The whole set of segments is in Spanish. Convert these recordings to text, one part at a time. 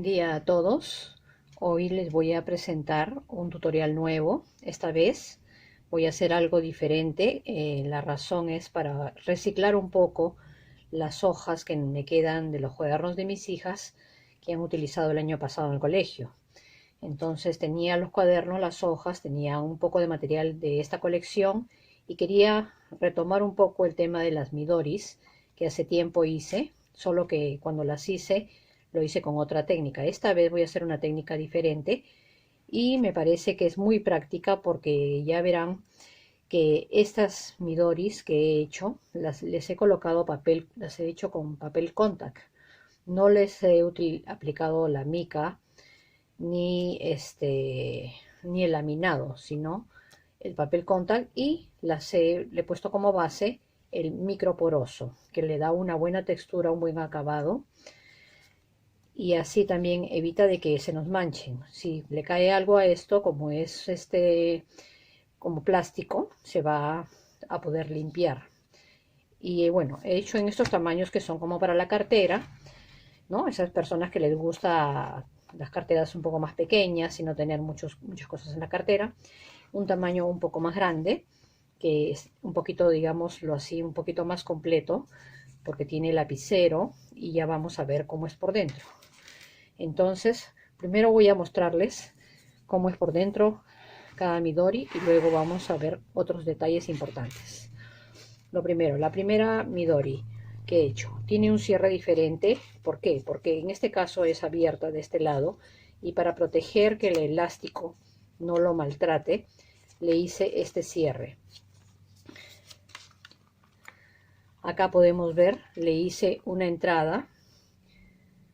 Buen día a todos. Hoy les voy a presentar un tutorial nuevo. Esta vez voy a hacer algo diferente. La razón es para reciclar un poco las hojas que me quedan de los cuadernos de mis hijas que han utilizado el año pasado en el colegio. Entonces tenía los cuadernos, las hojas, tenía un poco de material de esta colección y quería retomar un poco el tema de las Midoris que hace tiempo hice, solo que cuando las hice lo hice con otra técnica. Esta vez voy a hacer una técnica diferente y me parece que es muy práctica porque ya verán que estas Midoris que he hecho, les he colocado papel, las he hecho con papel contact. No les he aplicado la mica ni ni el laminado, sino el papel contact, y le he puesto como base el microporoso, que le da una buena textura, un buen acabado, y así también evita de que se nos manchen. Si le cae algo a esto, como es como plástico, se va a poder limpiar. Y bueno, he hecho en estos tamaños que son como para la cartera, ¿no? Esas personas que les gusta las carteras un poco más pequeñas y no tener muchas cosas en la cartera. Un tamaño un poco más grande, que es un poquito, digámoslo así, un poquito más completo, porque tiene lapicero, y ya vamos a ver cómo es por dentro. Entonces, primero voy a mostrarles cómo es por dentro cada Midori y luego vamos a ver otros detalles importantes. Lo primero, la primera Midori que he hecho tiene un cierre diferente. ¿Por qué? Porque en este caso es abierta de este lado, y para proteger que el elástico no lo maltrate, le hice este cierre. Acá podemos ver, le hice una entrada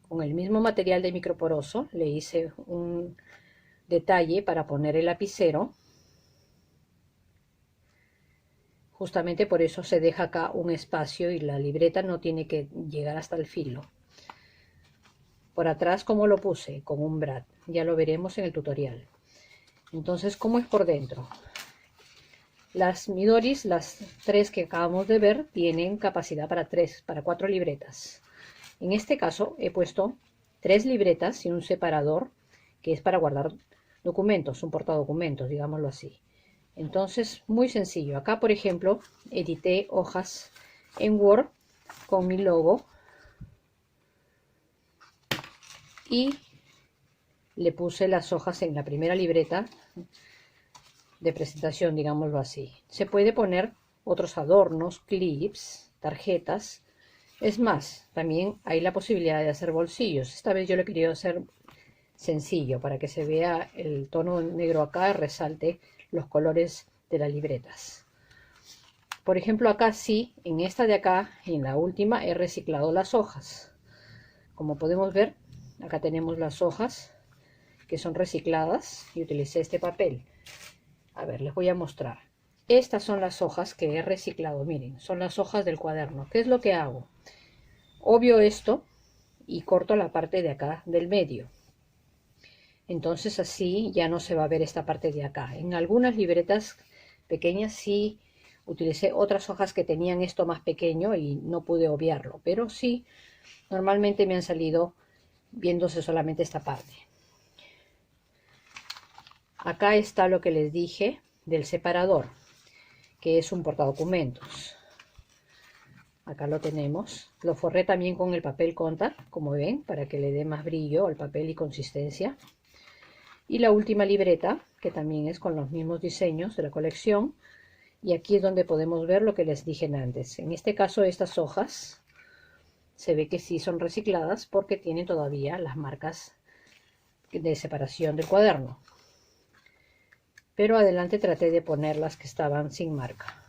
con el mismo material de microporoso, le hice un detalle para poner el lapicero. Justamente por eso se deja acá un espacio y la libreta no tiene que llegar hasta el filo. Por atrás, ¿cómo lo puse? Con un brad. Ya lo veremos en el tutorial. Entonces, ¿cómo es por dentro? Las Midoris, las tres que acabamos de ver, tienen capacidad para 4 libretas. En este caso he puesto 3 libretas y un separador que es para guardar documentos, un portadocumentos, digámoslo así. Entonces, muy sencillo. Acá, por ejemplo, edité hojas en Word con mi logo y le puse las hojas en la primera libreta de presentación, digámoslo así. Se puede poner otros adornos, clips, tarjetas. Es más, también hay la posibilidad de hacer bolsillos. Esta vez yo lo he querido hacer sencillo para que se vea el tono negro acá, resalte los colores de las libretas. Por ejemplo, acá sí, en esta de acá, en la última, he reciclado las hojas. Como podemos ver, acá tenemos las hojas que son recicladas y utilicé este papel. A ver, les voy a mostrar. Estas son las hojas que he reciclado. Miren, son las hojas del cuaderno. ¿Qué es lo que hago? Obvio esto y corto la parte de acá del medio. Entonces así ya no se va a ver esta parte de acá. En algunas libretas pequeñas sí utilicé otras hojas que tenían esto más pequeño y no pude obviarlo, pero sí, normalmente me han salido viéndose solamente esta parte. Acá está lo que les dije del separador, que es un portadocumentos. Acá lo tenemos. Lo forré también con el papel contact, como ven, para que le dé más brillo al papel y consistencia. Y la última libreta, que también es con los mismos diseños de la colección. Y aquí es donde podemos ver lo que les dije antes. En este caso, estas hojas se ve que sí son recicladas porque tienen todavía las marcas de separación del cuaderno. Pero adelante traté de poner las que estaban sin marca.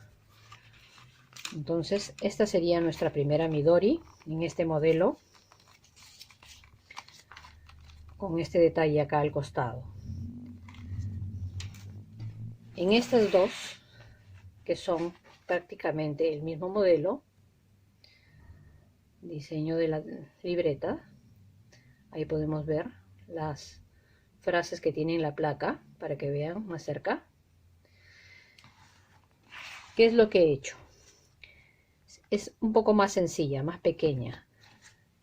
Entonces, esta sería nuestra primera Midori en este modelo, con este detalle acá al costado. En estas dos, que son prácticamente el mismo modelo, diseño de la libreta, ahí podemos ver las frases que tiene la placa para que vean más cerca. ¿Qué es lo que he hecho? Es un poco más sencilla, más pequeña.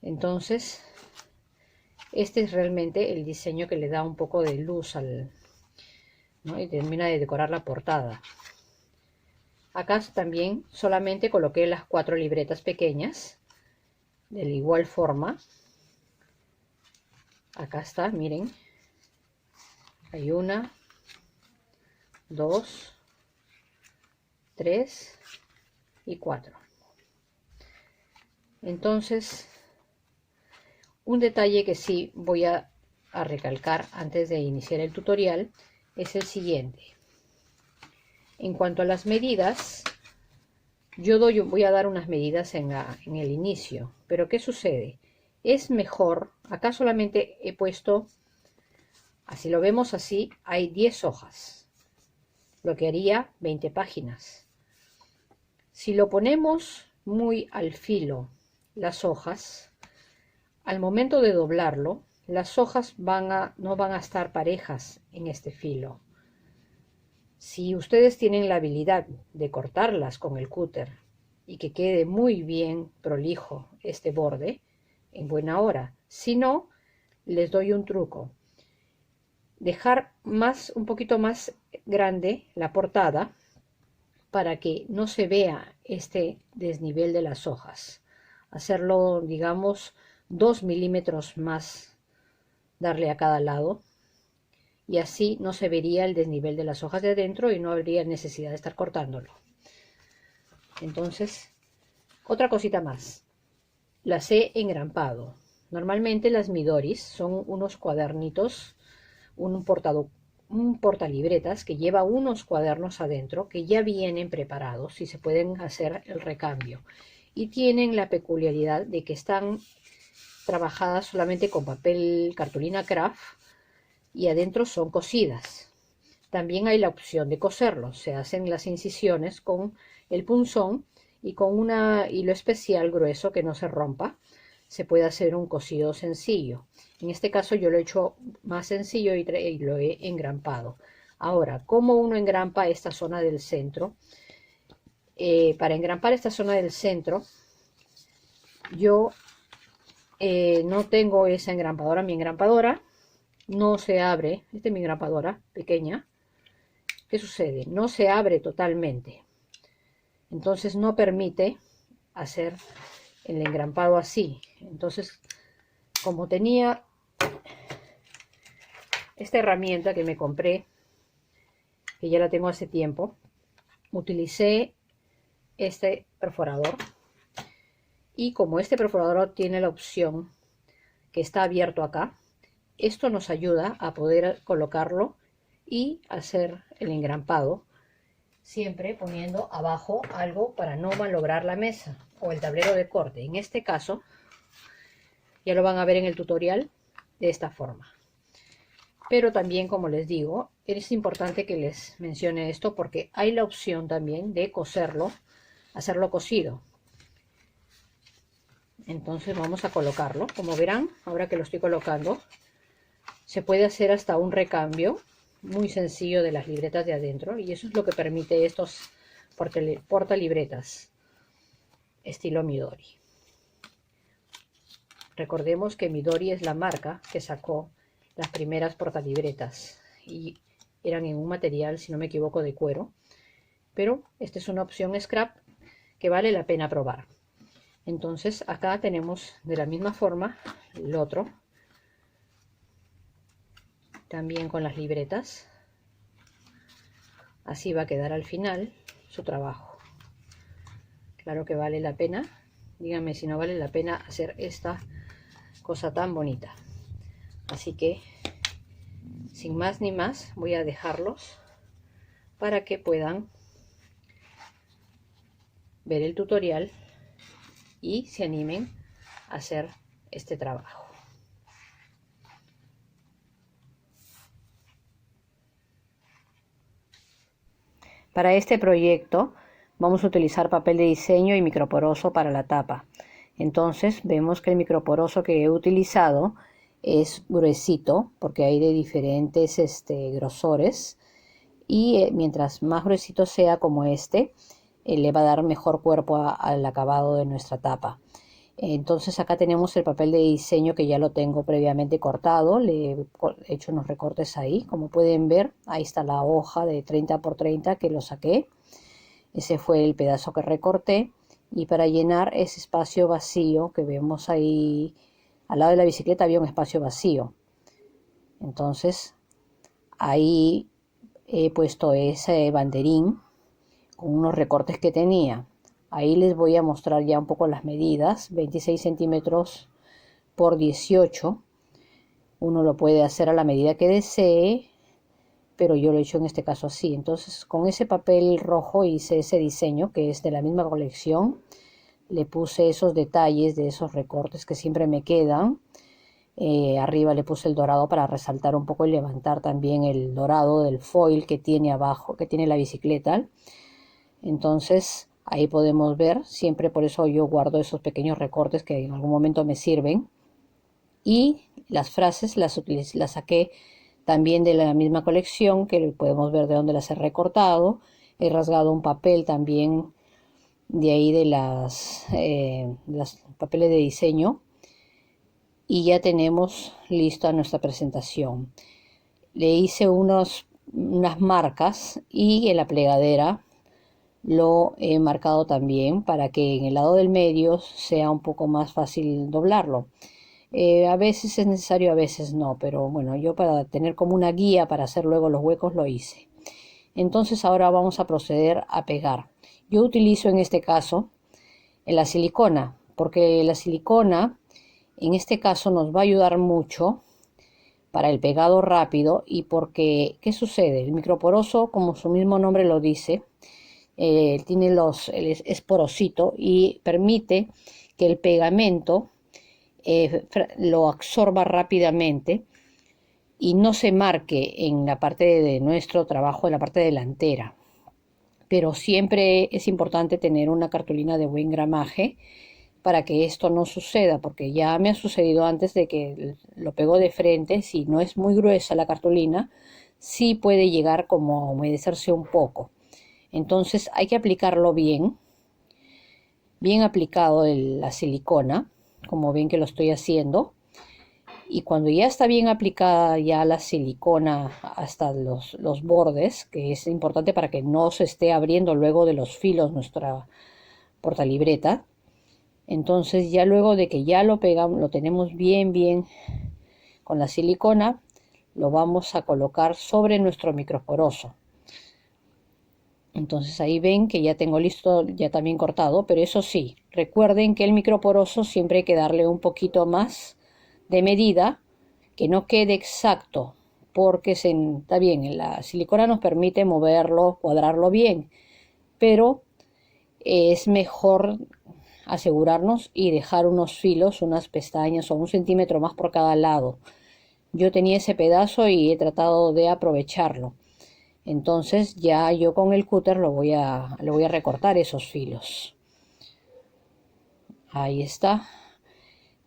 Entonces, Este es realmente el diseño que le da un poco de luz ¿no? Y termina de decorar la portada. Acá también solamente coloqué las 4 libretas pequeñas de la igual forma. Acá está, miren, hay 1, 2, 3 y 4. Entonces, un detalle que sí voy a recalcar antes de iniciar el tutorial es el siguiente. En cuanto a las medidas, voy a dar unas medidas en el inicio, pero ¿qué sucede? Es mejor, acá solamente he puesto, así lo vemos así, hay 10 hojas, lo que haría 20 páginas. Si lo ponemos muy al filo, las hojas, al momento de doblarlo, las hojas no van a estar parejas en este filo. Si ustedes tienen la habilidad de cortarlas con el cúter y que quede muy bien prolijo este borde, en buena hora. Si no, les doy un truco. Dejar un poquito más grande la portada para que no se vea este desnivel de las hojas. Hacerlo, digamos, 2 milímetros más, darle a cada lado, y así no se vería el desnivel de las hojas de adentro y no habría necesidad de estar cortándolo. Entonces, otra cosita más, las he engrampado. Normalmente las Midoris son unos cuadernitos, un portalibretas que lleva unos cuadernos adentro que ya vienen preparados y se pueden hacer el recambio. Y tienen la peculiaridad de que están trabajadas solamente con papel cartulina craft y adentro son cosidas. También hay la opción de coserlos. Se hacen las incisiones con el punzón y con un hilo especial grueso que no se rompa. Se puede hacer un cosido sencillo. En este caso yo lo he hecho más sencillo y lo he engrampado. Ahora, ¿cómo uno engrampa esta zona del centro? Para engrampar esta zona del centro, yo no tengo esa engrampadora. Mi engrampadora no se abre. Esta es mi engrampadora pequeña. ¿Qué sucede? No se abre totalmente. Entonces no permite hacer el engrampado así. Entonces, como tenía esta herramienta que me compré, que ya la tengo hace tiempo, utilicé este perforador. Y como este perforador tiene la opción que está abierto acá, esto nos ayuda a poder colocarlo y hacer el engrampado, siempre poniendo abajo algo para no malograr la mesa o el tablero de corte. En este caso, ya lo van a ver en el tutorial de esta forma. Pero también, como les digo, es importante que les mencione esto porque hay la opción también de coserlo, hacerlo cosido. Entonces vamos a colocarlo. Como verán, ahora que lo estoy colocando, se puede hacer hasta un recambio muy sencillo de las libretas de adentro, y eso es lo que permite estos portalibretas estilo Midori. Recordemos que Midori es la marca que sacó las primeras portalibretas y eran en un material, si no me equivoco, de cuero, pero esta es una opción scrap que vale la pena probar. Entonces acá tenemos de la misma forma el otro, también con las libretas. Así va a quedar al final su trabajo. Claro que vale la pena. Díganme si no vale la pena hacer esta cosa tan bonita. Así que, sin más ni más, voy a dejarlos para que puedan ver el tutorial y se animen a hacer este trabajo. Para este proyecto vamos a utilizar papel de diseño y microporoso para la tapa. Entonces vemos que el microporoso que he utilizado es gruesito porque hay de diferentes grosores, y mientras más gruesito sea como le va a dar mejor cuerpo al acabado de nuestra tapa. Entonces acá tenemos el papel de diseño que ya lo tengo previamente cortado, le he hecho unos recortes ahí, como pueden ver, ahí está la hoja de 30 por 30 que lo saqué, ese fue el pedazo que recorté, y para llenar ese espacio vacío que vemos ahí, al lado de la bicicleta había un espacio vacío, entonces ahí he puesto ese banderín con unos recortes que tenía. Ahí les voy a mostrar ya un poco las medidas, 26 centímetros por 18. Uno lo puede hacer a la medida que desee, pero yo lo he hecho en este caso así. Entonces con ese papel rojo hice ese diseño que es de la misma colección. Le puse esos detalles de esos recortes que siempre me quedan. Arriba le puse el dorado para resaltar un poco y levantar también el dorado del foil que tiene abajo, que tiene la bicicleta. Entonces ahí podemos ver, siempre por eso yo guardo esos pequeños recortes que en algún momento me sirven. Y las frases las saqué también de la misma colección, que podemos ver de dónde las he recortado. He rasgado un papel también de ahí de las papeles de diseño. Y ya tenemos lista nuestra presentación. Le hice unas marcas y en la plegadera lo he marcado también para que en el lado del medio sea un poco más fácil doblarlo. A veces es necesario, a veces no, pero bueno, yo para tener como una guía para hacer luego los huecos lo hice. Entonces ahora vamos a proceder a pegar. Yo utilizo en este caso la silicona, porque la silicona en este caso nos va a ayudar mucho para el pegado rápido y porque, ¿qué sucede? El microporoso, como su mismo nombre lo dice, tiene es porosito y permite que el pegamento lo absorba rápidamente y no se marque en la parte de nuestro trabajo, en la parte delantera. Pero siempre es importante tener una cartulina de buen gramaje para que esto no suceda, porque ya me ha sucedido antes de que lo pego de frente. Si no es muy gruesa la cartulina, sí puede llegar como a humedecerse un poco. Entonces hay que aplicarlo bien, bien aplicado la silicona, como ven que lo estoy haciendo. Y cuando ya está bien aplicada ya la silicona hasta los bordes, que es importante para que no se esté abriendo luego de los filos nuestra portalibreta, entonces ya luego de que ya lo pegamos, lo tenemos bien con la silicona, lo vamos a colocar sobre nuestro microporoso. Entonces ahí ven que ya tengo listo, ya también cortado, pero eso sí, recuerden que el microporoso siempre hay que darle un poquito más de medida, que no quede exacto, porque está bien, la silicona nos permite moverlo, cuadrarlo bien, pero es mejor asegurarnos y dejar unos filos, unas pestañas o 1 centímetro más por cada lado. Yo tenía ese pedazo y he tratado de aprovecharlo. Entonces ya yo con el cúter le voy a recortar esos filos. Ahí está.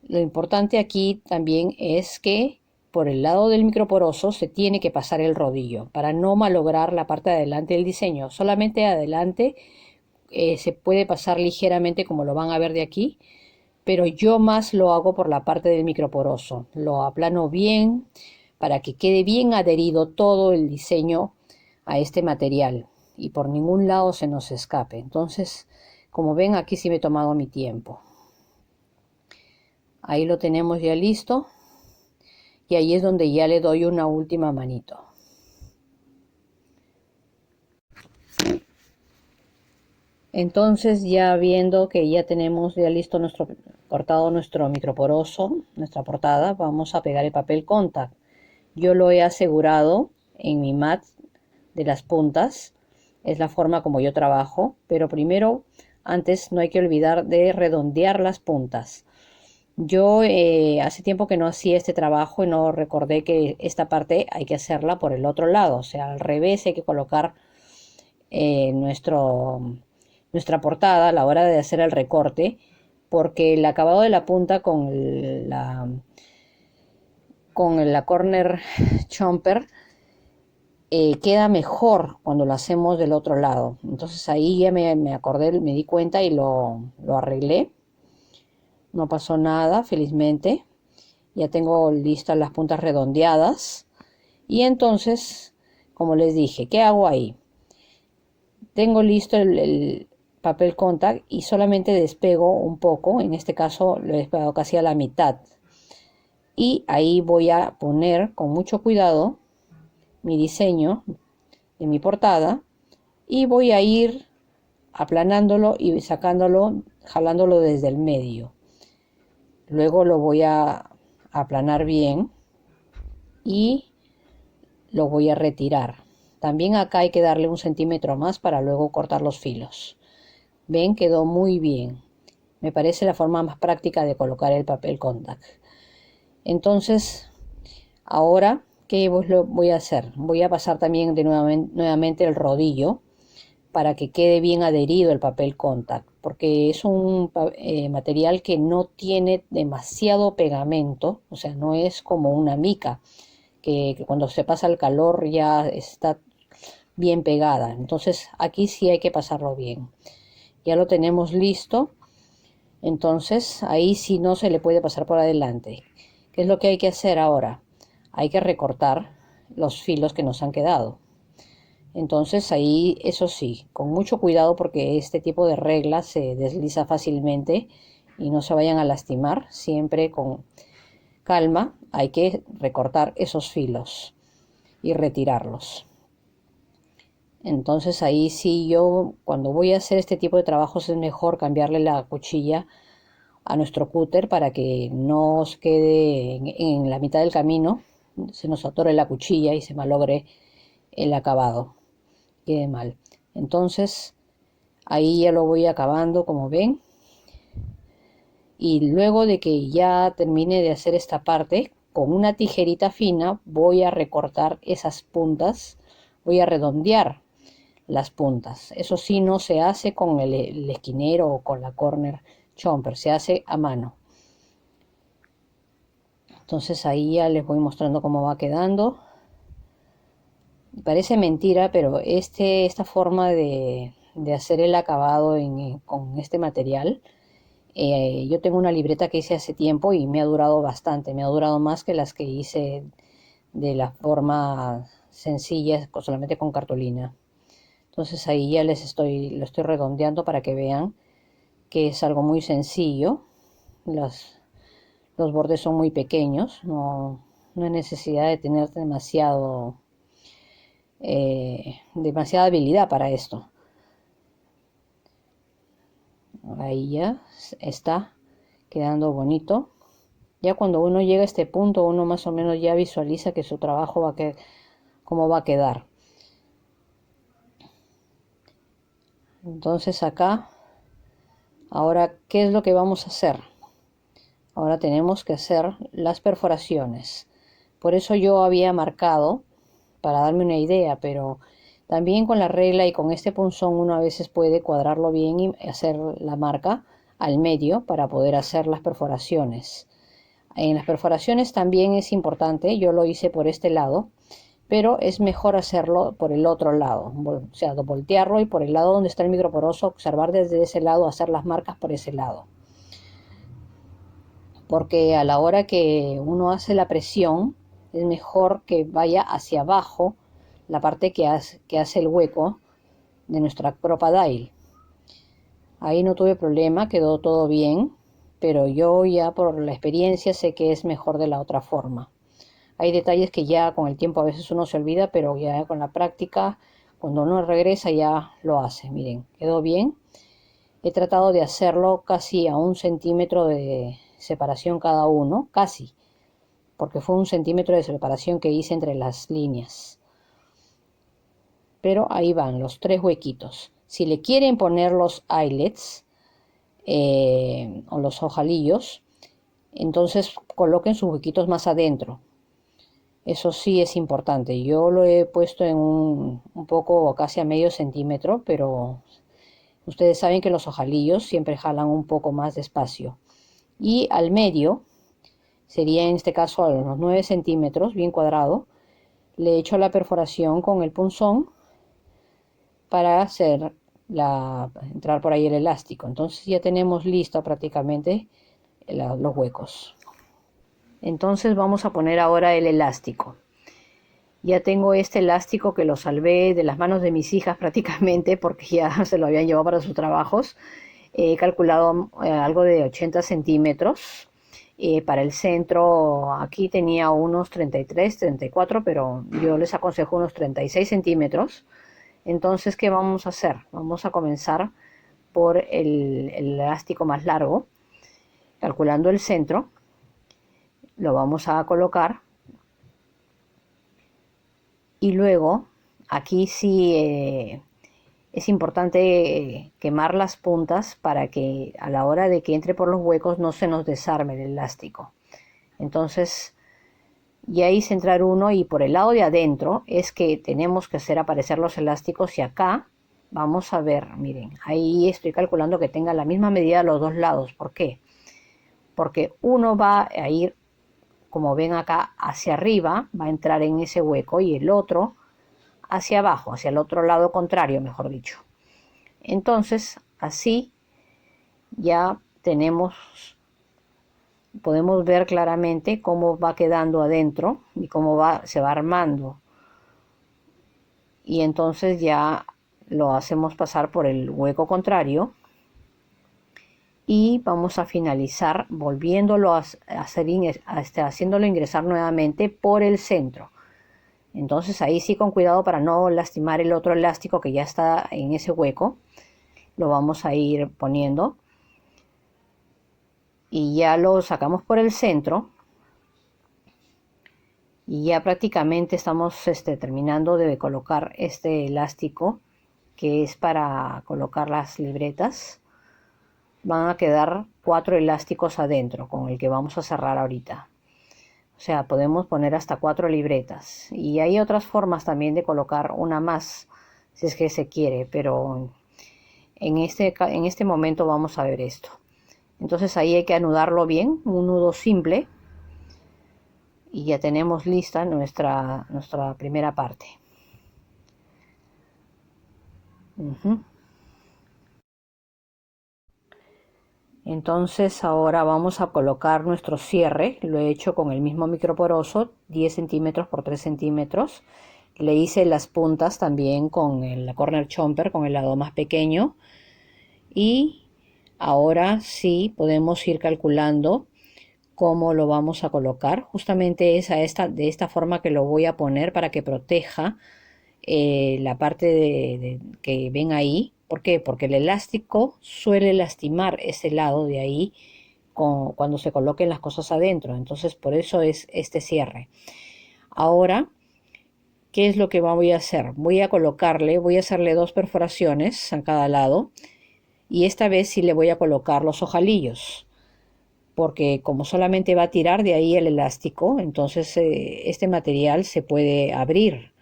Lo importante aquí también es que por el lado del microporoso se tiene que pasar el rodillo para no malograr la parte de adelante del diseño. Solamente adelante se puede pasar ligeramente, como lo van a ver de aquí, pero yo más lo hago por la parte del microporoso. Lo aplano bien para que quede bien adherido todo el diseño a este material y por ningún lado se nos escape. Entonces, como ven, aquí sí me he tomado mi tiempo. Ahí lo tenemos ya listo y ahí es donde ya le doy una última manito. Entonces, ya viendo que ya tenemos ya listo cortado nuestro microporoso, nuestra portada, vamos a pegar el papel contact. Yo lo he asegurado en mi mat de las puntas, es la forma como yo trabajo, pero primero, antes no hay que olvidar de redondear las puntas. Yo hace tiempo que no hacía este trabajo y no recordé que esta parte hay que hacerla por el otro lado, o sea, al revés hay que colocar nuestra portada a la hora de hacer el recorte, porque el acabado de la punta con la corner chomper queda mejor cuando lo hacemos del otro lado. Entonces ahí ya me acordé, me di cuenta y lo arreglé. no pasó nada, felizmente. Ya tengo listas las puntas redondeadas. Y entonces, como les dije, ¿qué hago ahí? Tengo listo el papel contact y solamente despego un poco. En este caso lo he despegado casi a la mitad. Y ahí voy a poner con mucho cuidado mi diseño de mi portada. Y voy a ir aplanándolo y sacándolo, jalándolo desde el medio. Luego lo voy a aplanar bien y lo voy a retirar. También acá hay que darle un centímetro más para luego cortar los filos. Ven, quedó muy bien. Me parece la forma más práctica de colocar el papel contact. Entonces, ahora, ¿qué voy a hacer? Voy a pasar también nuevamente el rodillo para que quede bien adherido el papel contact, porque es un material que no tiene demasiado pegamento, o sea, no es como una mica, que cuando se pasa el calor ya está bien pegada. Entonces aquí sí hay que pasarlo bien. Ya lo tenemos listo, entonces ahí sí no se le puede pasar por adelante. ¿Qué es lo que hay que hacer ahora? Hay que recortar los filos que nos han quedado. Entonces ahí, eso sí, con mucho cuidado porque este tipo de regla se desliza fácilmente y no se vayan a lastimar. Siempre con calma hay que recortar esos filos y retirarlos. Entonces ahí sí, yo cuando voy a hacer este tipo de trabajos es mejor cambiarle la cuchilla a nuestro cúter para que no os quede en la mitad del camino, se nos atore la cuchilla y se malogre el acabado, quede mal. Entonces ahí ya lo voy acabando, como ven. Y luego de que ya termine de hacer esta parte, con una tijerita fina voy a recortar esas puntas, voy a redondear las puntas. Eso sí, no se hace con el esquinero o con la corner chomper, se hace a mano. Entonces ahí ya les voy mostrando cómo va quedando. Parece mentira, pero esta forma de hacer el acabado con este material, yo tengo una libreta que hice hace tiempo y me ha durado bastante, me ha durado más que las que hice de la forma sencilla, solamente con cartulina. Entonces ahí ya lo estoy redondeando para que vean que es algo muy sencillo. Los bordes son muy pequeños, no hay necesidad de tener demasiada habilidad para esto. Ahí ya está quedando bonito. Ya cuando uno llega a este punto, uno más o menos ya visualiza que su trabajo cómo va a quedar. Entonces acá, ahora, ¿qué es lo que vamos a hacer? Ahora tenemos que hacer las perforaciones. Por eso yo había marcado, para darme una idea, pero también con la regla y con este punzón uno a veces puede cuadrarlo bien y hacer la marca al medio para poder hacer las perforaciones. En las perforaciones también es importante, yo lo hice por este lado, pero es mejor hacerlo por el otro lado, o sea, voltearlo y por el lado donde está el microporoso, observar desde ese lado, hacer las marcas por ese lado. Porque a la hora que uno hace la presión, es mejor que vaya hacia abajo la parte que hace el hueco de nuestra crocodile. Ahí no tuve problema, quedó todo bien, pero yo ya por la experiencia sé que es mejor de la otra forma. Hay detalles que ya con el tiempo a veces uno se olvida, pero ya con la práctica, cuando uno regresa ya lo hace. Miren, quedó bien. He tratado de hacerlo casi a 1 centímetro de separación cada uno, casi, porque fue 1 centímetro de separación que hice entre las líneas. Pero ahí van los 3 huequitos. Si le quieren poner los eyelets o los ojalillos, entonces coloquen sus huequitos más adentro. Eso sí es importante. Yo lo he puesto en un poco, casi a medio centímetro, pero ustedes saben que los ojalillos siempre jalan un poco más despacio. Y al medio, sería en este caso a unos 9 centímetros, bien cuadrado, le echo la perforación con el punzón para entrar por ahí el elástico. Entonces ya tenemos listo prácticamente los huecos. Entonces vamos a poner ahora el elástico. Ya tengo este elástico que lo salvé de las manos de mis hijas prácticamente, porque ya se lo habían llevado para sus trabajos. He calculado algo de 80 centímetros. Para el centro aquí tenía unos 33, 34, pero yo les aconsejo unos 36 centímetros. Entonces, ¿qué vamos a hacer? Vamos a comenzar por el elástico más largo, calculando el centro. Lo vamos a colocar y luego aquí sí es importante quemar las puntas para que a la hora de que entre por los huecos no se nos desarme el elástico. Entonces ya hice entrar uno y por el lado de adentro es que tenemos que hacer aparecer los elásticos y acá vamos a ver, miren, ahí estoy calculando que tenga la misma medida a los dos lados. ¿Por qué? Porque uno va a ir, como ven acá, hacia arriba, va a entrar en ese hueco y el otro hacia abajo, hacia el otro lado contrario, mejor dicho. Entonces, así ya podemos ver claramente cómo va quedando adentro y cómo se va armando. Y entonces ya lo hacemos pasar por el hueco contrario y vamos a finalizar volviéndolo a hacer, haciéndolo ingresar nuevamente por el centro. Entonces ahí sí con cuidado para no lastimar el otro elástico que ya está en ese hueco. Lo vamos a ir poniendo y ya lo sacamos por el centro y ya prácticamente estamos terminando de colocar este elástico que es para colocar las libretas. Van a quedar 4 elásticos adentro con el que vamos a cerrar ahorita. O sea, podemos poner hasta 4 libretas. Y hay otras formas también de colocar una más, si es que se quiere, pero en este momento vamos a ver esto. Entonces ahí hay que anudarlo bien, un nudo simple. Y ya tenemos lista nuestra primera parte. Entonces ahora vamos a colocar nuestro cierre. Lo he hecho con el mismo microporoso, 10 centímetros por 3 centímetros. Le hice las puntas también con el corner chomper, con el lado más pequeño. Y ahora sí podemos ir calculando cómo lo vamos a colocar. Justamente es de esta forma que lo voy a poner para que proteja la parte que ven ahí. ¿Por qué? Porque el elástico suele lastimar ese lado de ahí cuando se coloquen las cosas adentro. Entonces por eso es este cierre. Ahora, ¿qué es lo que voy a hacer? Voy a hacerle 2 perforaciones a cada lado y esta vez sí le voy a colocar los ojalillos. Porque como solamente va a tirar de ahí el elástico, entonces este material se puede abrir.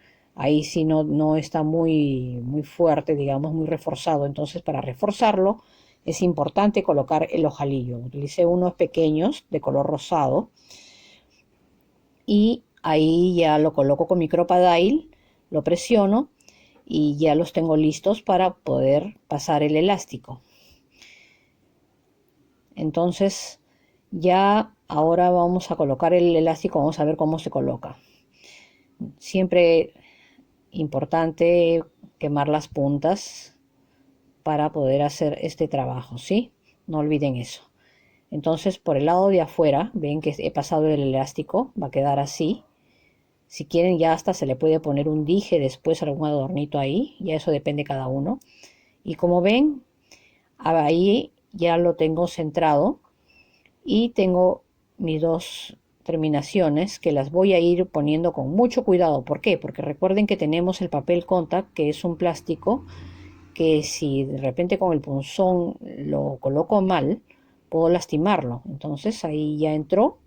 Ahí sí no está muy fuerte, digamos, muy reforzado. Entonces para reforzarlo es importante colocar el ojalillo. Utilicé unos pequeños de color rosado y ahí ya lo coloco con mi Crop-A-Dile, lo presiono y ya los tengo listos para poder pasar el elástico. Entonces ya ahora vamos a colocar el elástico, vamos a ver cómo se coloca. Siempre importante quemar las puntas para poder hacer este trabajo, ¿sí? No olviden eso. Entonces por el lado de afuera, ven que he pasado el elástico, va a quedar así. Si quieren ya hasta se le puede poner un dije después, algún adornito ahí, ya eso depende de cada uno. Y como ven, ahí ya lo tengo centrado. Y tengo mis 2 terminaciones que las voy a ir poniendo con mucho cuidado. ¿Por qué? Porque recuerden que tenemos el papel contact, que es un plástico que si de repente con el punzón lo coloco mal, puedo lastimarlo. Entonces ahí ya entró,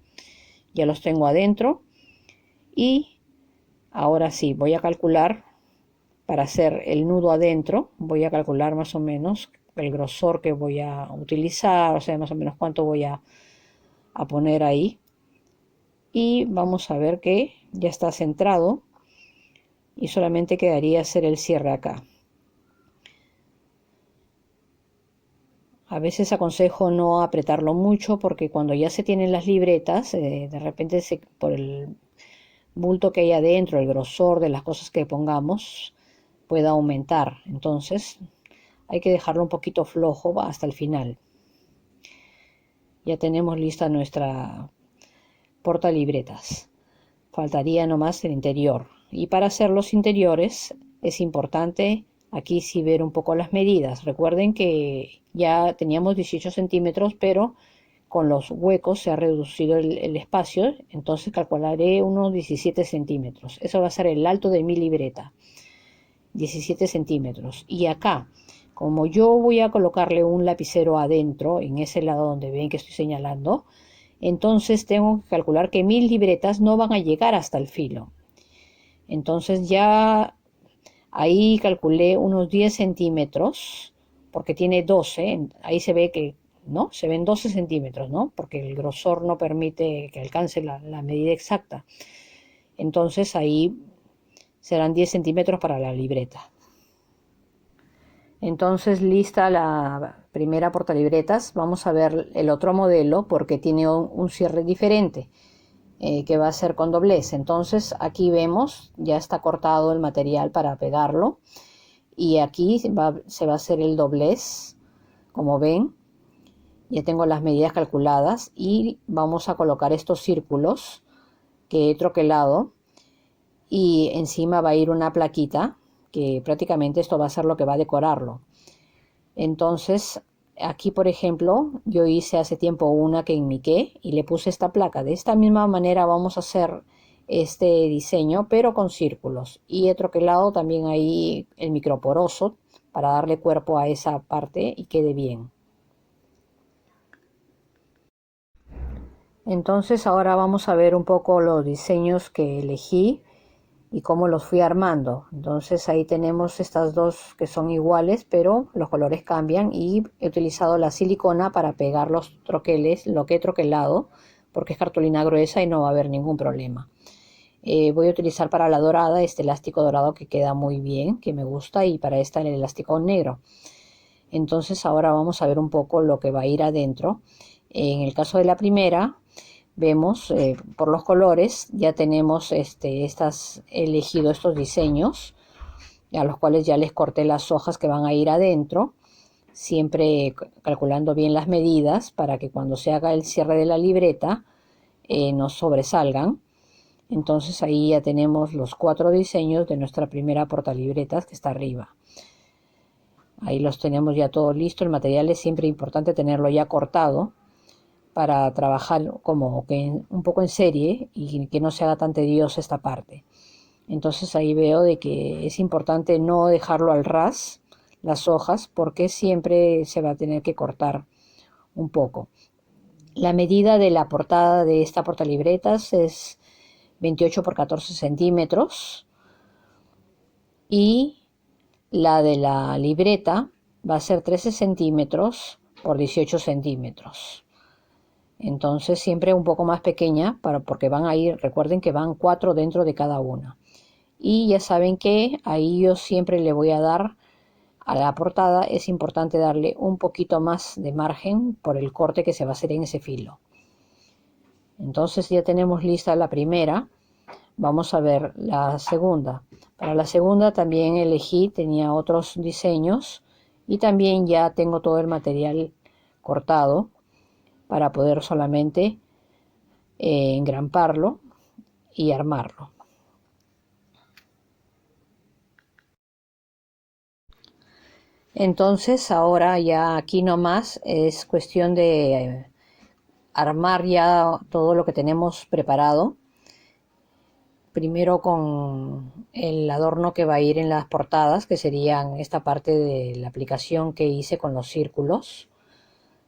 ya los tengo adentro y ahora sí voy a calcular para hacer el nudo adentro. Voy a calcular más o menos el grosor que voy a utilizar, o sea, más o menos cuánto voy a poner ahí y vamos a ver que ya está centrado y solamente quedaría hacer el cierre acá. A veces aconsejo no apretarlo mucho porque cuando ya se tienen las libretas, de repente por el bulto que hay adentro, el grosor de las cosas que pongamos, puede aumentar. Entonces hay que dejarlo un poquito flojo hasta el final. Ya tenemos lista nuestra portalibretas. Faltaría nomás el interior. Y para hacer los interiores es importante aquí sí ver un poco las medidas. Recuerden que ya teníamos 18 centímetros, pero con los huecos se ha reducido el espacio, entonces calcularé unos 17 centímetros. Eso va a ser el alto de mi libreta, 17 centímetros. Y acá, como yo voy a colocarle un lapicero adentro, en ese lado donde ven que estoy señalando, entonces tengo que calcular que mis libretas no van a llegar hasta el filo. Entonces ya ahí calculé unos 10 centímetros, porque tiene 12, ahí se ve que, ¿no? Se ven 12 centímetros, ¿no? Porque el grosor no permite que alcance la medida exacta. Entonces ahí serán 10 centímetros para la libreta. Entonces lista la primera portalibretas. Vamos a ver el otro modelo porque tiene un cierre diferente. Que va a ser con doblez. Entonces aquí vemos, ya está cortado el material para pegarlo y aquí se va a hacer el doblez, como ven. Ya tengo las medidas calculadas y vamos a colocar estos círculos que he troquelado y encima va a ir una plaquita que prácticamente esto va a ser lo que va a decorarlo. Entonces aquí, por ejemplo, yo hice hace tiempo una que enmiqué y le puse esta placa. De esta misma manera vamos a hacer este diseño, pero con círculos. Y he troquelado también ahí el microporoso para darle cuerpo a esa parte y quede bien. Entonces ahora vamos a ver un poco los diseños que elegí y cómo los fui armando. Entonces ahí tenemos estas dos que son iguales, pero los colores cambian y he utilizado la silicona para pegar los troqueles, lo que he troquelado, porque es cartulina gruesa y no va a haber ningún problema. Voy a utilizar para la dorada este elástico dorado que queda muy bien, que me gusta, y para esta el elástico negro. Entonces ahora vamos a ver un poco lo que va a ir adentro. En el caso de la primera, vemos por los colores, ya tenemos elegido estos diseños, a los cuales ya les corté las hojas que van a ir adentro, siempre calculando bien las medidas para que cuando se haga el cierre de la libreta no sobresalgan. Entonces ahí ya tenemos los 4 diseños de nuestra primera portalibretas que está arriba. Ahí los tenemos ya todo listo. El material es siempre importante tenerlo ya cortado para trabajar como que un poco en serie y que no se haga tan tediosa esta parte. Entonces ahí veo de que es importante no dejarlo al ras las hojas porque siempre se va a tener que cortar un poco. La medida de la portada de esta portalibretas es 28 por 14 centímetros y la de la libreta va a ser 13 centímetros por 18 centímetros. Entonces siempre un poco más pequeña porque van a ir, recuerden que van 4 dentro de cada una. Y ya saben que ahí yo siempre le voy a dar a la portada, es importante darle un poquito más de margen por el corte que se va a hacer en ese filo. Entonces ya tenemos lista la primera. Vamos a ver la segunda. Para la segunda también elegí, tenía otros diseños y también ya tengo todo el material cortado para poder solamente engramparlo y armarlo. Entonces ahora ya aquí nomás es cuestión de armar ya todo lo que tenemos preparado. Primero con el adorno que va a ir en las portadas, que serían esta parte de la aplicación que hice con los círculos.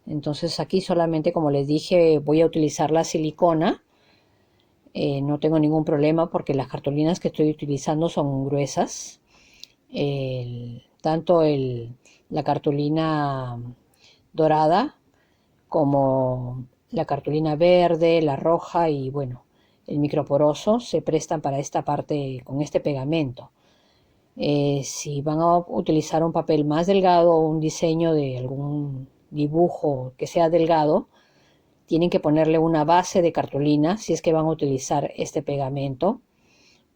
Entonces aquí solamente, como les dije, voy a utilizar la silicona. No tengo ningún problema porque las cartulinas que estoy utilizando son gruesas. Tanto la cartulina dorada como la cartulina verde, la roja y bueno, el microporoso se prestan para esta parte con este pegamento. Si van a utilizar un papel más delgado o un diseño de dibujo que sea delgado, tienen que ponerle una base de cartulina si es que van a utilizar este pegamento,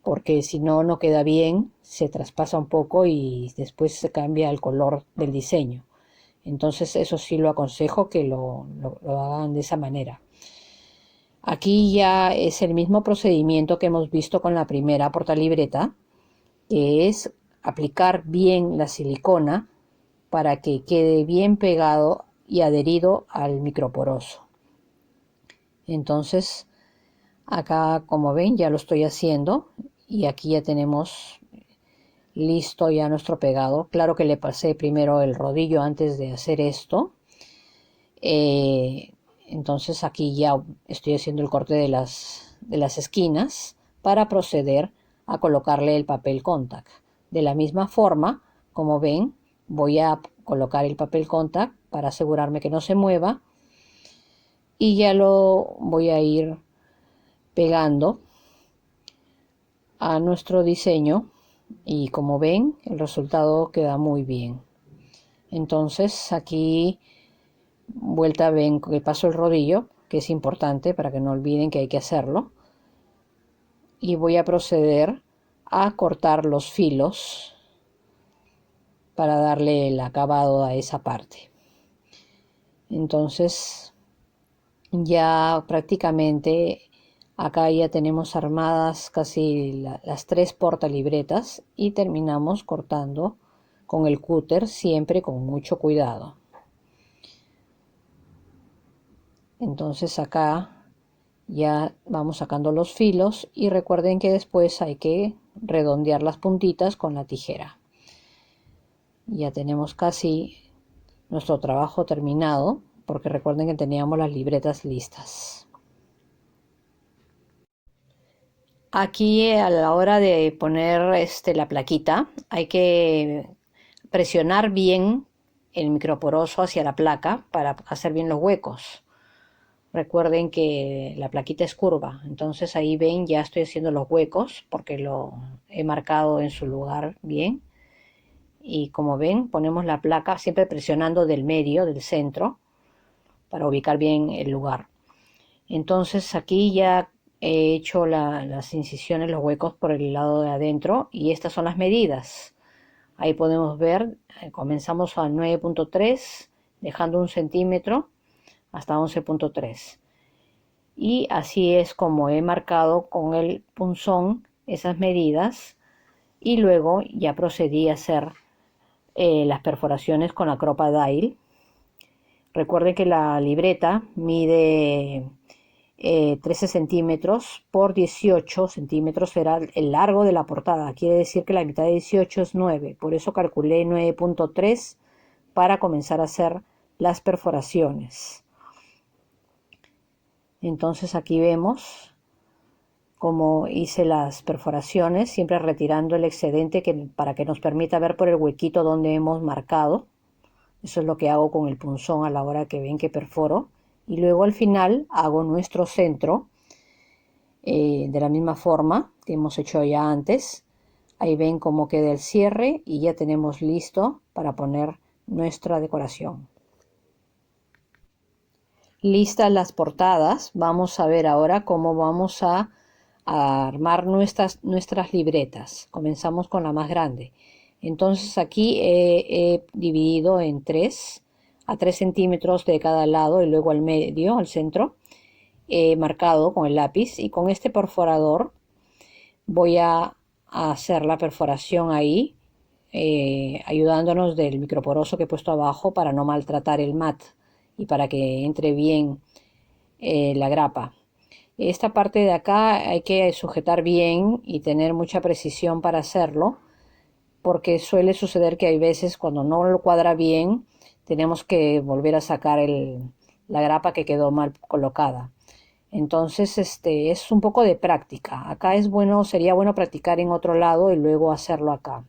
porque si no, no queda bien, se traspasa un poco y después se cambia el color del diseño. Entonces eso sí lo aconsejo que lo hagan de esa manera. Aquí ya es el mismo procedimiento que hemos visto con la primera portalibreta, que es aplicar bien la silicona para que quede bien pegado y adherido al microporoso. Entonces acá, como ven, ya lo estoy haciendo y aquí ya tenemos listo ya nuestro pegado. Claro que le pasé primero el rodillo antes de hacer esto. Entonces aquí ya estoy haciendo el corte de las esquinas para proceder a colocarle el papel contact. De la misma forma, como ven, voy a colocar el papel contact para asegurarme que no se mueva y ya lo voy a ir pegando a nuestro diseño y como ven el resultado queda muy bien. Entonces aquí vuelta ven que paso el rodillo, que es importante para que no olviden que hay que hacerlo, y voy a proceder a cortar los filos para darle el acabado a esa parte. Entonces ya prácticamente acá ya tenemos armadas casi las 3 portalibretas y terminamos cortando con el cúter, siempre con mucho cuidado. Entonces acá ya vamos sacando los filos y recuerden que después hay que redondear las puntitas con la tijera. Ya tenemos casi nuestro trabajo terminado, porque recuerden que teníamos las libretas listas. Aquí a la hora de poner la plaquita hay que presionar bien el microporoso hacia la placa para hacer bien los huecos. Recuerden que la plaquita es curva, entonces ahí ven, ya estoy haciendo los huecos porque lo he marcado en su lugar bien. Y como ven, ponemos la placa siempre presionando del medio, del centro, para ubicar bien el lugar. Entonces aquí ya he hecho las incisiones, los huecos por el lado de adentro y estas son las medidas. Ahí podemos ver, comenzamos a 9.3, dejando 1 centímetro hasta 11.3. Y así es como he marcado con el punzón esas medidas y luego ya procedí a hacer las perforaciones con la Crop-A-Dile. Recuerden que la libreta mide 13 centímetros por 18 centímetros, será el largo de la portada. Quiere decir que la mitad de 18 es 9, por eso calculé 9.3 para comenzar a hacer las perforaciones. Entonces aquí vemos cómo hice las perforaciones, siempre retirando el excedente para que nos permita ver por el huequito donde hemos marcado. Eso es lo que hago con el punzón a la hora que ven que perforo. Y luego al final hago nuestro centro de la misma forma que hemos hecho ya antes. Ahí ven cómo queda el cierre y ya tenemos listo para poner nuestra decoración. Listas las portadas, vamos a ver ahora cómo vamos a armar nuestras libretas. Comenzamos con la más grande. Entonces aquí he dividido en 3, a 3 centímetros de cada lado y luego al medio, al centro. He marcado con el lápiz y con este perforador voy a hacer la perforación ahí, ayudándonos del microporoso que he puesto abajo para no maltratar el mat y para que entre bien la grapa. Esta parte de acá hay que sujetar bien y tener mucha precisión para hacerlo, porque suele suceder que hay veces cuando no lo cuadra bien tenemos que volver a sacar la grapa que quedó mal colocada. Entonces es un poco de práctica. Acá sería bueno practicar en otro lado y luego hacerlo acá.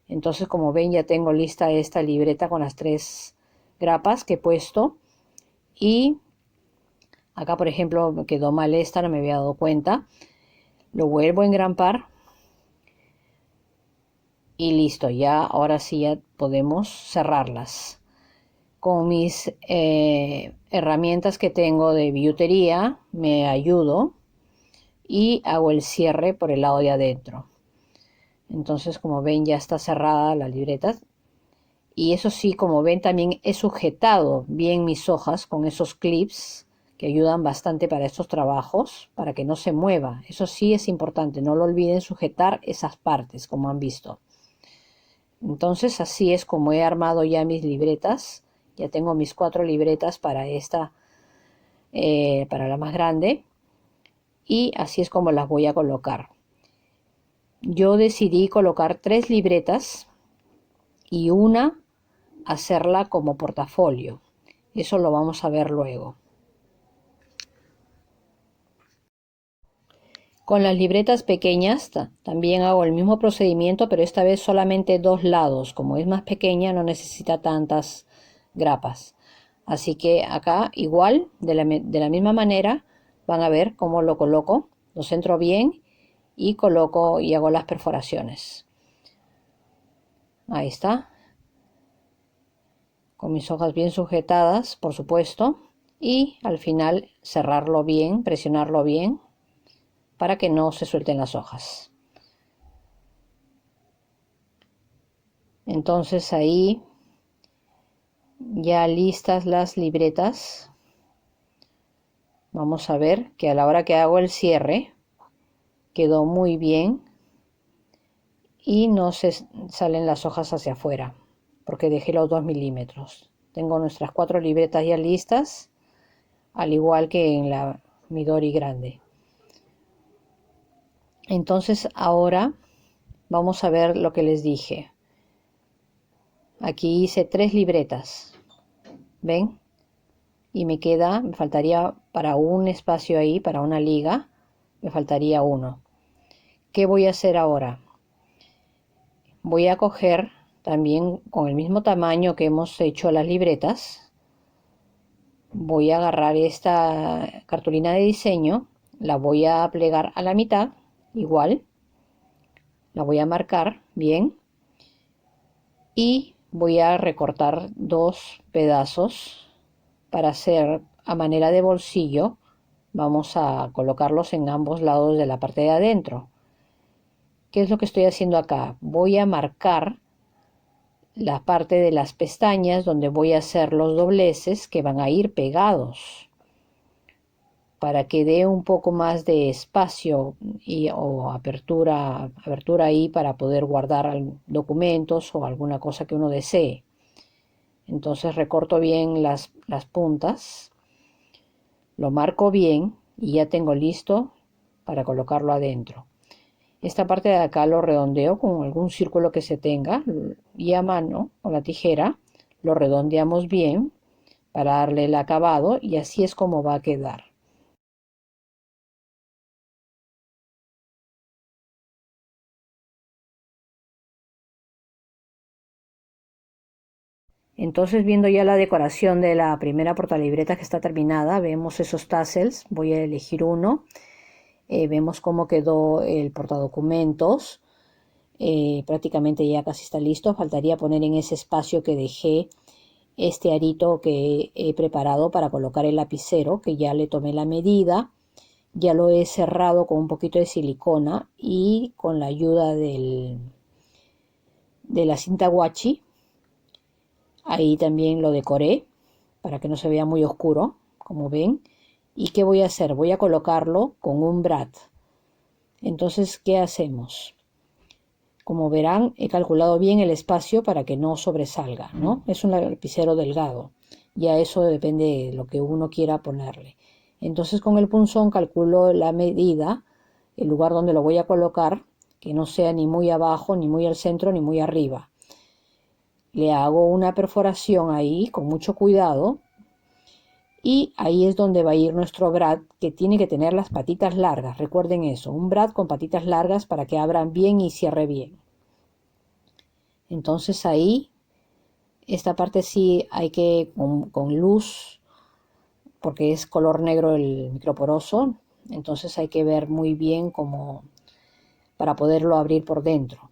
Entonces, como ven, ya tengo lista esta libreta con las 3 grapas que he puesto. Y acá, por ejemplo, quedó mal esta, no me había dado cuenta. Lo vuelvo a engrampar. Y listo, ya ahora sí ya podemos cerrarlas. con mis herramientas que tengo de billutería me ayudo y hago el cierre por el lado de adentro. Entonces, como ven, ya está cerrada la libreta. Y eso sí, como ven, también he sujetado bien mis hojas con esos clips que ayudan bastante para estos trabajos, para que no se mueva. Eso sí es importante, no lo olviden sujetar esas partes, como han visto. Entonces, así es como he armado ya mis libretas. Ya tengo mis 4 libretas para esta, para la más grande. Y así es como las voy a colocar. Yo decidí colocar 3 libretas y una hacerla como portafolio. Eso lo vamos a ver luego. Con las libretas pequeñas también hago el mismo procedimiento, pero esta vez solamente 2 lados. Como es más pequeña, no necesita tantas grapas. Así que acá igual, de la misma manera, van a ver cómo lo coloco. Lo centro bien y coloco y hago las perforaciones. Ahí está. Con mis hojas bien sujetadas, por supuesto. Y al final cerrarlo bien, presionarlo bien, para que no se suelten las hojas. Entonces ahí ya listas las libretas. Vamos a ver que a la hora que hago el cierre quedó muy bien y no se salen las hojas hacia afuera porque dejé los 2 milímetros. Tengo nuestras 4 libretas ya listas, al igual que en la Midori grande. Entonces ahora vamos a ver lo que les dije. Aquí hice 3 libretas, ¿ven? Y me faltaría para un espacio ahí, para una liga, me faltaría uno. ¿Qué voy a hacer ahora? Voy a coger también con el mismo tamaño que hemos hecho las libretas. Voy a agarrar esta cartulina de diseño, la voy a plegar a la mitad, igual. La voy a marcar bien. Y voy a recortar 2 pedazos para hacer a manera de bolsillo. Vamos a colocarlos en ambos lados de la parte de adentro. ¿Qué es lo que estoy haciendo acá? Voy a marcar la parte de las pestañas donde voy a hacer los dobleces que van a ir pegados para que dé un poco más de espacio o apertura ahí para poder guardar documentos o alguna cosa que uno desee. Entonces recorto bien las puntas, lo marco bien y ya tengo listo para colocarlo adentro. Esta parte de acá lo redondeo con algún círculo que se tenga y a mano con la tijera lo redondeamos bien para darle el acabado y así es como va a quedar. Entonces, viendo ya la decoración de la primera portalibreta que está terminada, vemos esos tassels. Voy a elegir uno. Vemos cómo quedó el portadocumentos. Prácticamente ya casi está listo. Faltaría poner en ese espacio que dejé este arito que he preparado para colocar el lapicero, que ya le tomé la medida. Ya lo he cerrado con un poquito de silicona y con la ayuda de la cinta washi. Ahí también lo decoré para que no se vea muy oscuro, como ven. ¿Y qué voy a hacer? Voy a colocarlo con un brad. Entonces, ¿qué hacemos? Como verán, he calculado bien el espacio para que no sobresalga, ¿no? Es un lapicero delgado. Ya eso depende de lo que uno quiera ponerle. Entonces, con el punzón calculo la medida, el lugar donde lo voy a colocar, que no sea ni muy abajo, ni muy al centro, ni muy arriba. Le hago una perforación ahí con mucho cuidado y ahí es donde va a ir nuestro brad, que tiene que tener las patitas largas. Recuerden eso, un brad con patitas largas para que abran bien y cierre bien. Entonces ahí, esta parte sí hay que con luz, porque es color negro el microporoso, entonces hay que ver muy bien cómo para poderlo abrir por dentro.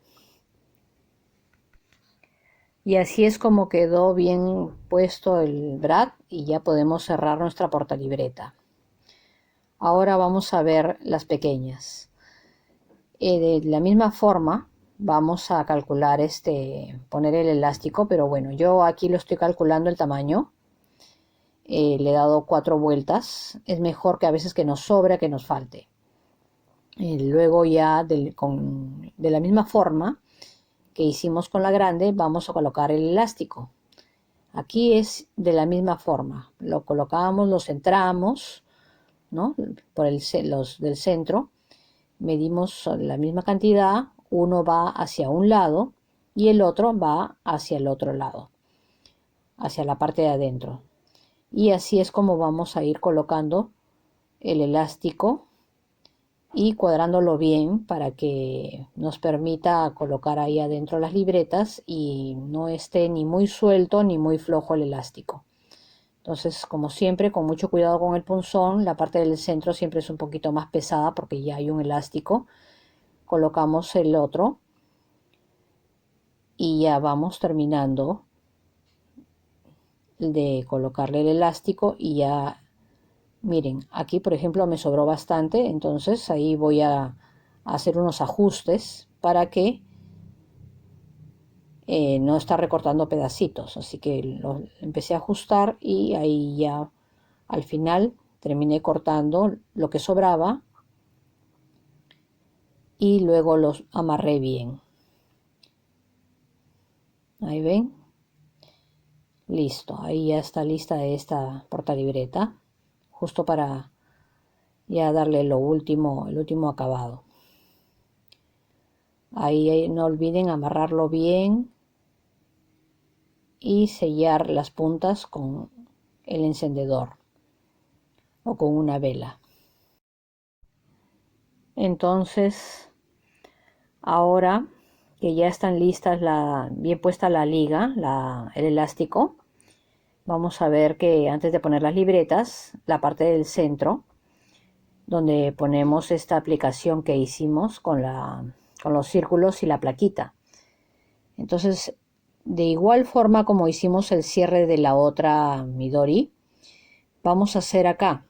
Y así es como quedó bien puesto el brad y ya podemos cerrar nuestra portalibreta. Ahora vamos a ver las pequeñas. De la misma forma vamos a calcular poner el elástico, pero bueno, yo aquí lo estoy calculando el tamaño. Le he dado 4 vueltas. Es mejor que a veces que nos sobra que nos falte. Luego ya de la misma forma que hicimos con la grande, vamos a colocar el elástico. Aquí es de la misma forma. Lo colocamos, lo centramos, ¿no? Por los del centro. Medimos la misma cantidad. Uno va hacia un lado y el otro va hacia el otro lado, hacia la parte de adentro. Y así es como vamos a ir colocando el elástico y cuadrándolo bien para que nos permita colocar ahí adentro las libretas y no esté ni muy suelto ni muy flojo el elástico. Entonces, como siempre, con mucho cuidado con el punzón, la parte del centro siempre es un poquito más pesada porque ya hay un elástico. Colocamos el otro y ya vamos terminando de colocarle el elástico y ya miren, aquí por ejemplo me sobró bastante, entonces ahí voy a hacer unos ajustes para que no está recortando pedacitos, así que lo empecé a ajustar y ahí ya al final terminé cortando lo que sobraba y luego los amarré bien. Ahí ven, listo, ahí ya está lista esta portalibreta, justo para ya darle el último acabado. Ahí no olviden amarrarlo bien y sellar las puntas con el encendedor o con una vela. Entonces, ahora que ya están listas, bien puesta la liga, el elástico, vamos a ver que antes de poner las libretas, la parte del centro, donde ponemos esta aplicación que hicimos con los círculos y la plaquita. Entonces, de igual forma como hicimos el cierre de la otra Midori, vamos a hacer acá.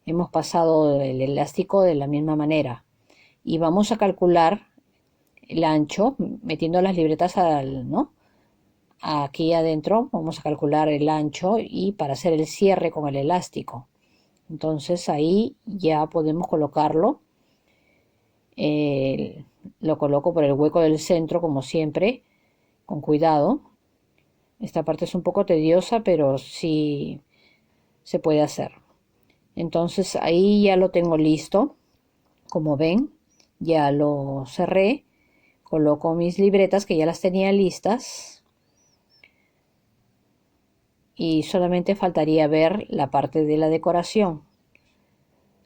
Hemos pasado el elástico de la misma manera y vamos a calcular el ancho metiendo las libretas ¿no? Aquí adentro vamos a calcular el ancho y para hacer el cierre con el elástico. Entonces ahí ya podemos colocarlo. Lo coloco por el hueco del centro como siempre, con cuidado. Esta parte es un poco tediosa, pero sí se puede hacer. Entonces ahí ya lo tengo listo. Como ven, ya lo cerré. Coloco mis libretas que ya las tenía listas. Y solamente faltaría ver la parte de la decoración.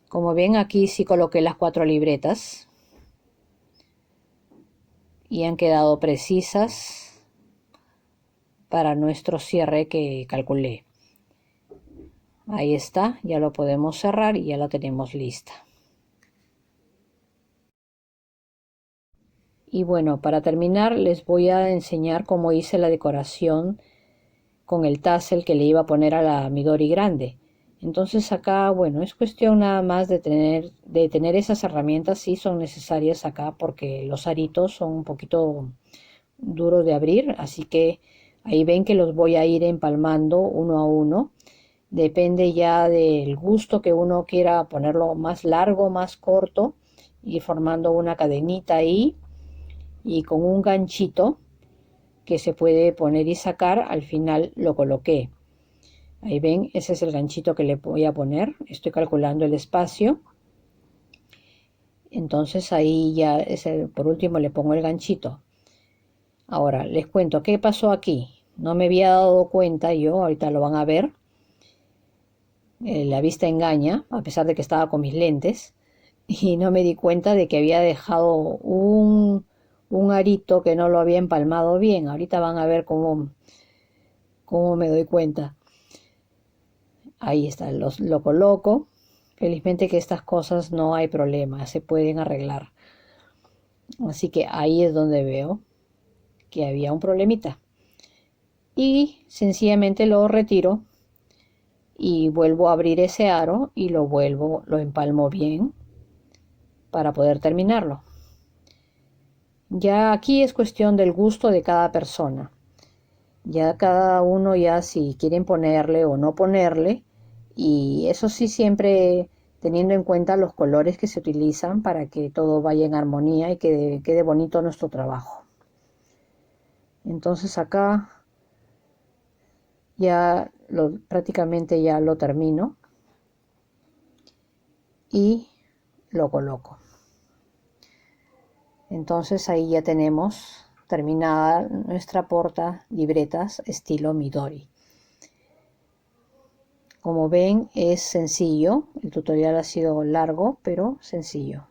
Como ven, aquí sí coloqué las 4 libretas. Y han quedado precisas para nuestro cierre que calculé. Ahí está, ya lo podemos cerrar y ya la tenemos lista. Y bueno, para terminar les voy a enseñar cómo hice la decoración con el tassel que le iba a poner a la Midori grande. Entonces acá, bueno, es cuestión nada más de tener esas herramientas, sí son necesarias acá porque los aritos son un poquito duros de abrir, así que ahí ven que los voy a ir empalmando uno a uno. Depende ya del gusto que uno quiera ponerlo más largo, más corto, y formando una cadenita ahí y con un ganchito que se puede poner y sacar, al final lo coloqué. Ahí ven, ese es el ganchito que le voy a poner. Estoy calculando el espacio. Entonces ahí ya, por último le pongo el ganchito. Ahora, les cuento qué pasó aquí. No me había dado cuenta yo, ahorita lo van a ver. La vista engaña, a pesar de que estaba con mis lentes. Y no me di cuenta de que había dejado un arito que no lo había empalmado bien. Ahorita van a ver cómo me doy cuenta. Ahí está, lo coloco. Felizmente que estas cosas no hay problema, se pueden arreglar. Así que ahí es donde veo que había un problemita. y sencillamente lo retiro y vuelvo a abrir ese aro y lo empalmo bien para poder terminarlo. Ya aquí es cuestión del gusto de cada persona. Ya cada uno ya si quieren ponerle o no ponerle, y eso sí siempre teniendo en cuenta los colores que se utilizan para que todo vaya en armonía y quede bonito nuestro trabajo. Entonces acá ya prácticamente ya lo termino y lo coloco. Entonces ahí ya tenemos terminada nuestra porta libretas estilo Midori. Como ven, es sencillo, el tutorial ha sido largo pero sencillo.